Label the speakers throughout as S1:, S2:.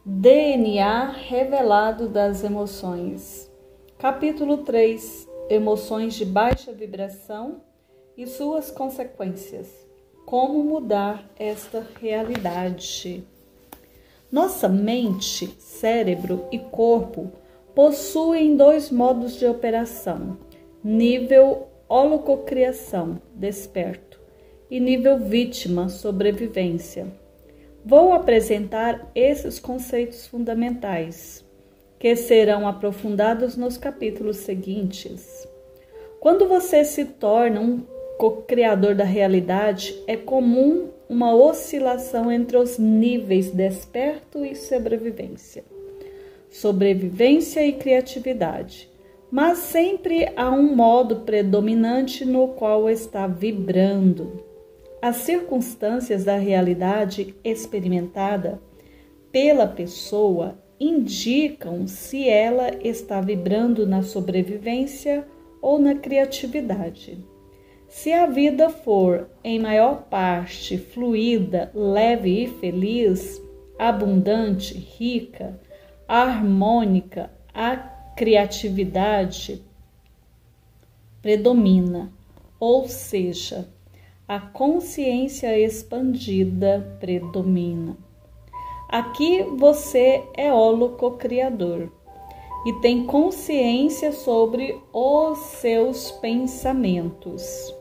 S1: DNA revelado das emoções. Capítulo 3. Emoções de baixa vibração e suas consequências. Como mudar esta realidade? Nossa mente, cérebro e corpo possuem dois modos de operação: nível holococriação, desperto, e nível vítima, sobrevivência. Vou apresentar esses conceitos fundamentais, que serão aprofundados nos capítulos seguintes. Quando você se torna um co-criador da realidade, é comum uma oscilação entre os níveis desperto e sobrevivência. Sobrevivência e criatividade. Mas sempre há um modo predominante no qual está vibrando. As circunstâncias da realidade experimentada pela pessoa indicam se ela está vibrando na sobrevivência ou na criatividade. Se a vida for, em maior parte, fluida, leve e feliz, abundante, rica, harmônica, a criatividade predomina, ou seja, a consciência expandida predomina. Aqui você é holococriador e tem consciência sobre os seus pensamentos.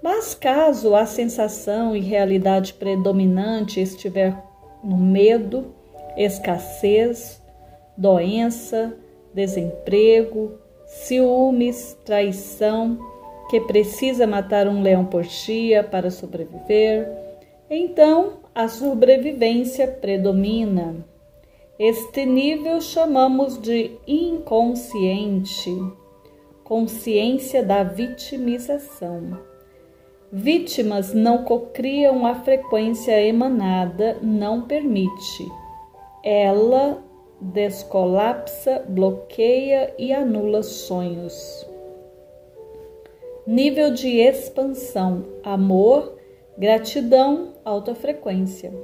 S1: Mas caso a sensação e realidade predominante estiver no medo, escassez, doença, desemprego, ciúmes, traição, que precisa matar um leão por dia para sobreviver, então a sobrevivência predomina. Este nível chamamos de inconsciente, consciência da vitimização. Vítimas não cocriam a frequência emanada, não permite. Ela descolapsa, bloqueia e anula sonhos. Nível de expansão, amor, gratidão, alta frequência.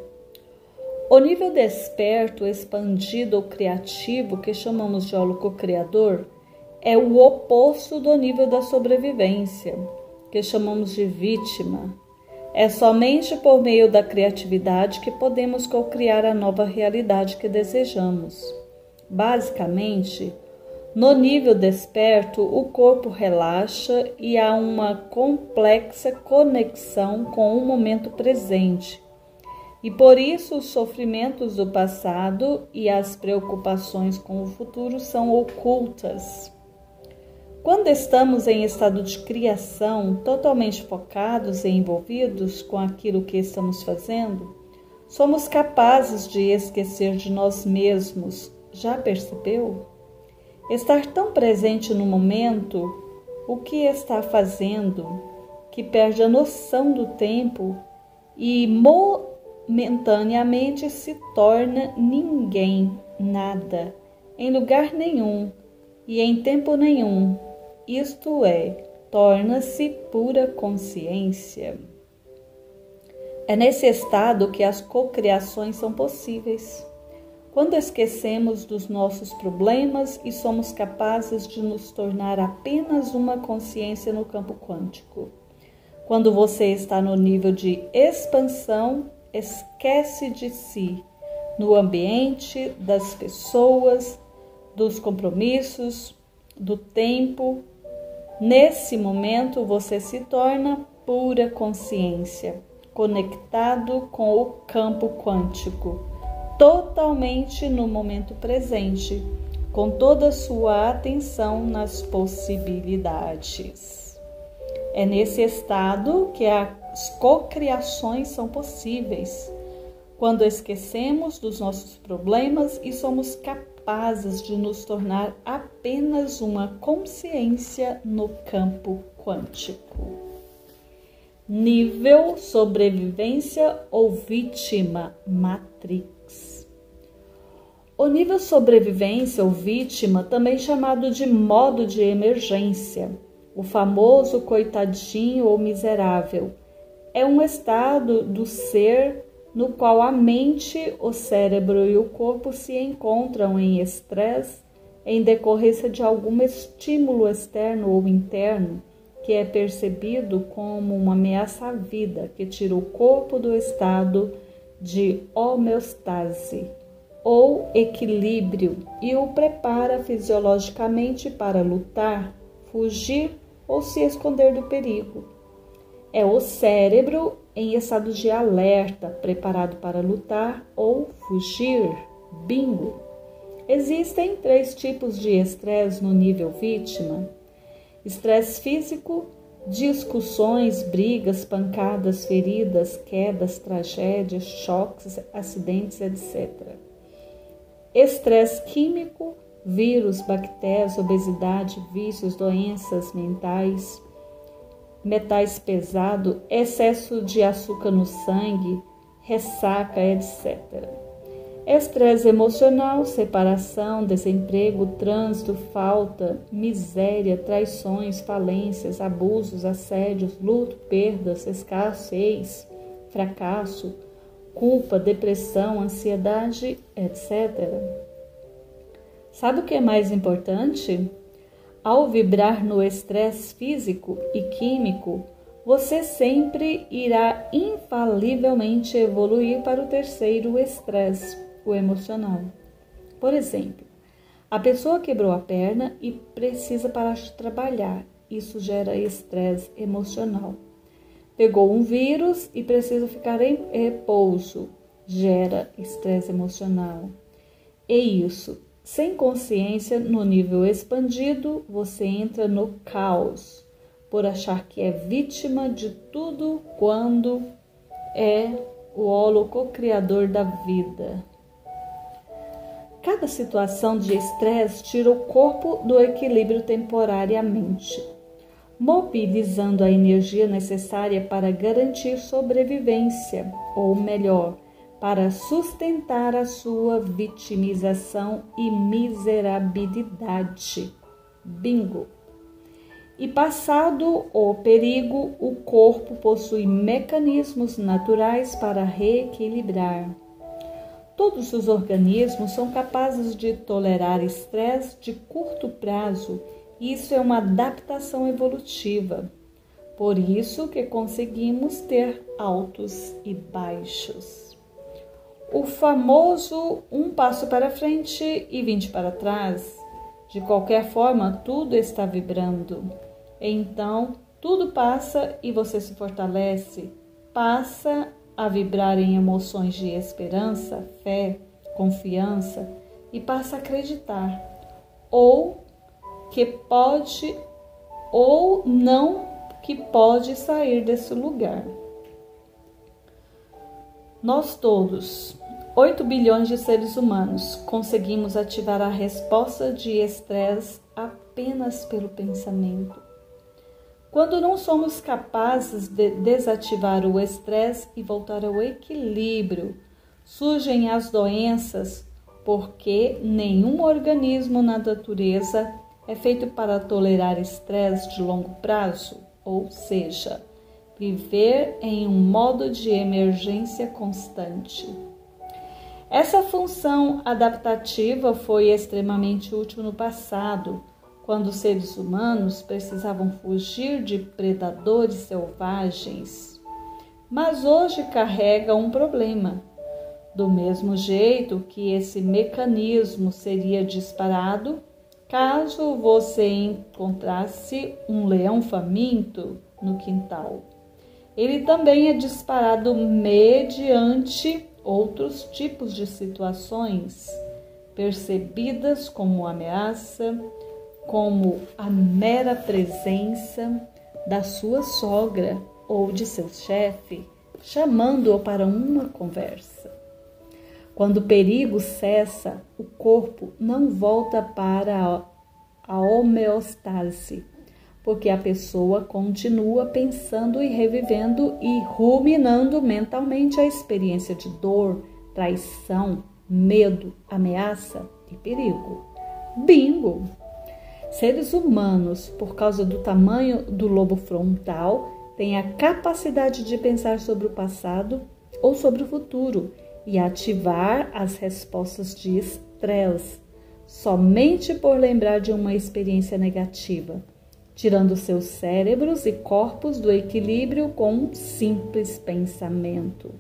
S1: O nível desperto, expandido ou criativo, que chamamos de holococriador, é o oposto do nível da sobrevivência, que chamamos de vítima. É somente por meio da criatividade que podemos cocriar a nova realidade que desejamos. Basicamente, no nível desperto, o corpo relaxa e há uma complexa conexão com o momento presente. E por isso os sofrimentos do passado e as preocupações com o futuro são ocultas. Quando estamos em estado de criação, totalmente focados e envolvidos com aquilo que estamos fazendo, somos capazes de esquecer de nós mesmos. Já percebeu? Estar tão presente no momento, o que está fazendo, que perde a noção do tempo e momentaneamente se torna ninguém, nada, em lugar nenhum e em tempo nenhum. Isto é, torna-se pura consciência. É nesse estado que as cocriações são possíveis. Quando esquecemos dos nossos problemas e somos capazes de nos tornar apenas uma consciência no campo quântico. Quando você está no nível de expansão, esquece de si, no ambiente, das pessoas, dos compromissos, do tempo. Nesse momento, você se torna pura consciência, conectado com o campo quântico, totalmente no momento presente, com toda a sua atenção nas possibilidades. É nesse estado que as cocriações são possíveis, quando esquecemos dos nossos problemas e somos capazes de nos tornar apenas uma consciência no campo quântico. Nível sobrevivência ou vítima, Matrix. O nível sobrevivência ou vítima, também chamado de modo de emergência, o famoso coitadinho ou miserável, é um estado do ser no qual a mente, o cérebro e o corpo se encontram em estresse em decorrência de algum estímulo externo ou interno que é percebido como uma ameaça à vida, que tira o corpo do estado de homeostase ou equilíbrio e o prepara fisiologicamente para lutar, fugir ou se esconder do perigo. É o cérebro em estado de alerta, preparado para lutar ou fugir. Bingo! Existem 3 tipos de estresse no nível vítima: estresse físico, discussões, brigas, pancadas, feridas, quedas, tragédias, choques, acidentes, etc. Estresse químico, vírus, bactérias, obesidade, vícios, doenças mentais, metais pesados, excesso de açúcar no sangue, ressaca, etc. Estresse emocional, separação, desemprego, trânsito, falta, miséria, traições, falências, abusos, assédios, luto, perdas, escassez, fracasso, culpa, depressão, ansiedade, etc. Sabe o que é mais importante? Ao vibrar no estresse físico e químico, você sempre irá infalivelmente evoluir para o terceiro estresse, o emocional. Por exemplo, a pessoa quebrou a perna e precisa parar de trabalhar. Isso gera estresse emocional. Pegou um vírus e precisa ficar em repouso. Gera estresse emocional. E isso, sem consciência, no nível expandido, você entra no caos, por achar que é vítima de tudo quando é o holo co-criador da vida. Cada situação de estresse tira o corpo do equilíbrio temporariamente, mobilizando a energia necessária para garantir sobrevivência, ou melhor, para sustentar a sua vitimização e miserabilidade. Bingo! E passado o perigo, o corpo possui mecanismos naturais para reequilibrar. Todos os organismos são capazes de tolerar estresse de curto prazo, e isso é uma adaptação evolutiva. Por isso que conseguimos ter altos e baixos. O famoso 1 passo para frente e 20 para trás. De qualquer forma, tudo está vibrando. Então, tudo passa e você se fortalece. Passa a vibrar em emoções de esperança, fé, confiança e passa a acreditar. Ou que pode ou não que pode sair desse lugar. Nós todos, 8 bilhões de seres humanos, conseguimos ativar a resposta de estresse apenas pelo pensamento. Quando não somos capazes de desativar o estresse e voltar ao equilíbrio, surgem as doenças, porque nenhum organismo na natureza é feito para tolerar estresse de longo prazo, ou seja, viver em um modo de emergência constante. Essa função adaptativa foi extremamente útil no passado, quando os seres humanos precisavam fugir de predadores selvagens. Mas hoje carrega um problema. Do mesmo jeito que esse mecanismo seria disparado caso você encontrasse um leão faminto no quintal. Ele também é disparado mediante outros tipos de situações percebidas como ameaça, como a mera presença da sua sogra ou de seu chefe, chamando-o para uma conversa. Quando o perigo cessa, o corpo não volta para a homeostase, porque a pessoa continua pensando e revivendo e ruminando mentalmente a experiência de dor, traição, medo, ameaça e perigo. Bingo! Seres humanos, por causa do tamanho do lobo frontal, têm a capacidade de pensar sobre o passado, ou sobre o futuro e ativar as respostas de estresse somente por lembrar de uma experiência negativa, tirando seus cérebros e corpos do equilíbrio com um simples pensamento.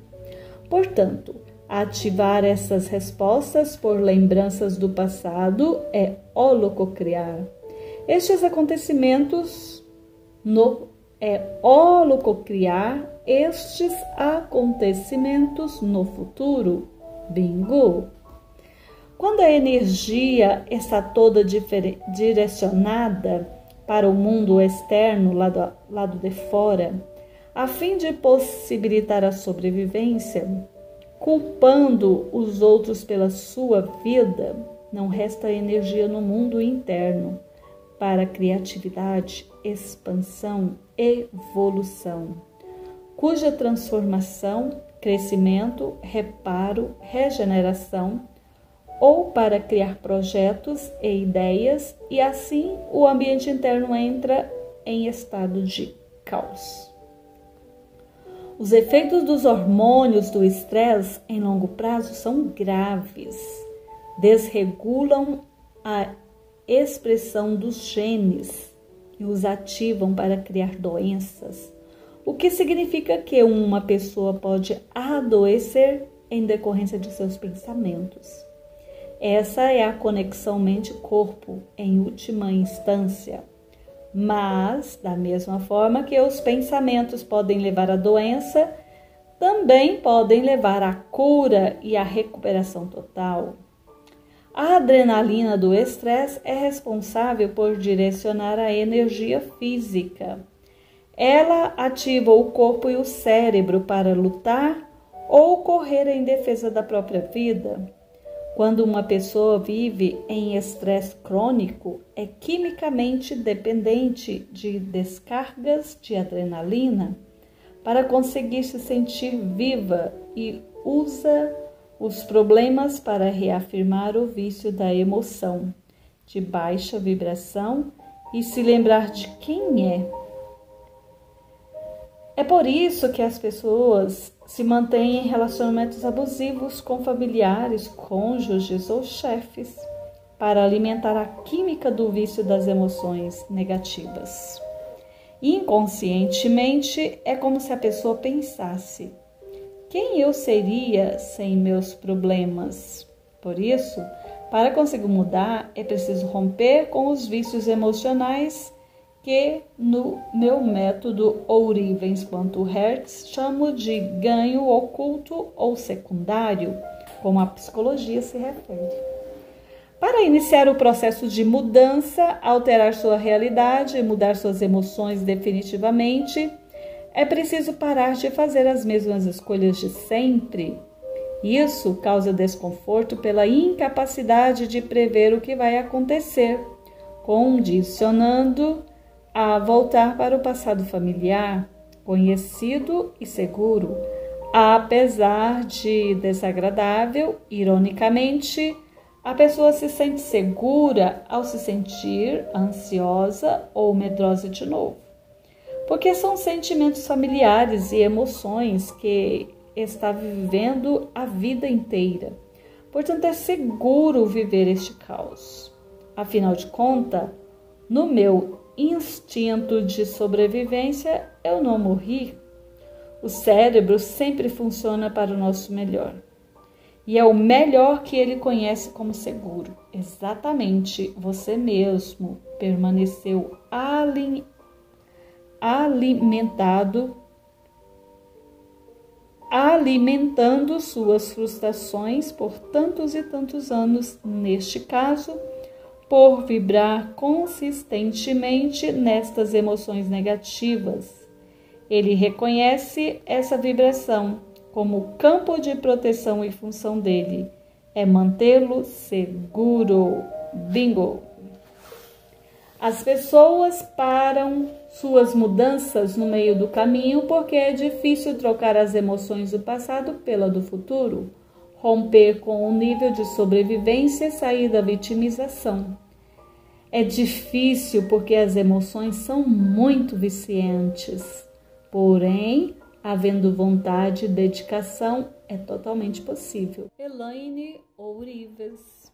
S1: Portanto, ativar essas respostas por lembranças do passado é holococriar. Estes acontecimentos no futuro. Bingo! Quando a energia está toda direcionada para o mundo externo, lado de fora, a fim de possibilitar a sobrevivência, culpando os outros pela sua vida, não resta energia no mundo interno para criatividade, expansão e evolução, cuja transformação, crescimento, reparo, regeneração, ou para criar projetos e ideias, e assim o ambiente interno entra em estado de caos. Os efeitos dos hormônios do estresse em longo prazo são graves, desregulam a expressão dos genes e os ativam para criar doenças, o que significa que uma pessoa pode adoecer em decorrência de seus pensamentos. Essa é a conexão mente-corpo em última instância. Mas, da mesma forma que os pensamentos podem levar à doença, também podem levar à cura e à recuperação total. A adrenalina do estresse é responsável por direcionar a energia física. Ela ativa o corpo e o cérebro para lutar ou correr em defesa da própria vida. Quando uma pessoa vive em estresse crônico, é quimicamente dependente de descargas de adrenalina para conseguir se sentir viva e usa os problemas para reafirmar o vício da emoção de baixa vibração e se lembrar de quem é. É por isso que as pessoas se mantêm em relacionamentos abusivos com familiares, cônjuges ou chefes, para alimentar a química do vício das emoções negativas. Inconscientemente, é como se a pessoa pensasse: quem eu seria sem meus problemas? Por isso, para conseguir mudar, é preciso romper com os vícios emocionais que no meu método Ourivens.Hertz chamo de ganho oculto ou secundário, como a psicologia se refere. Para iniciar o processo de mudança, alterar sua realidade e mudar suas emoções definitivamente, é preciso parar de fazer as mesmas escolhas de sempre. Isso causa desconforto pela incapacidade de prever o que vai acontecer, condicionando a voltar para o passado familiar, conhecido e seguro. Apesar de desagradável, ironicamente, a pessoa se sente segura ao se sentir ansiosa ou medrosa de novo, porque são sentimentos familiares e emoções que está vivendo a vida inteira. Portanto, é seguro viver este caos. Afinal de contas, no meu instinto de sobrevivência, eu não morri. O cérebro sempre funciona para o nosso melhor. E é o melhor que ele conhece como seguro. Exatamente, você mesmo permaneceu alimentando suas frustrações por tantos e tantos anos, neste caso, por vibrar consistentemente nestas emoções negativas. Ele reconhece essa vibração como campo de proteção e função dele é mantê-lo seguro. Bingo! As pessoas param suas mudanças no meio do caminho porque é difícil trocar as emoções do passado pela do futuro, romper com o nível de sobrevivência e sair da vitimização. É difícil porque as emoções são muito viciantes, porém Havendo vontade e dedicação, é totalmente possível. Elaine Ourives.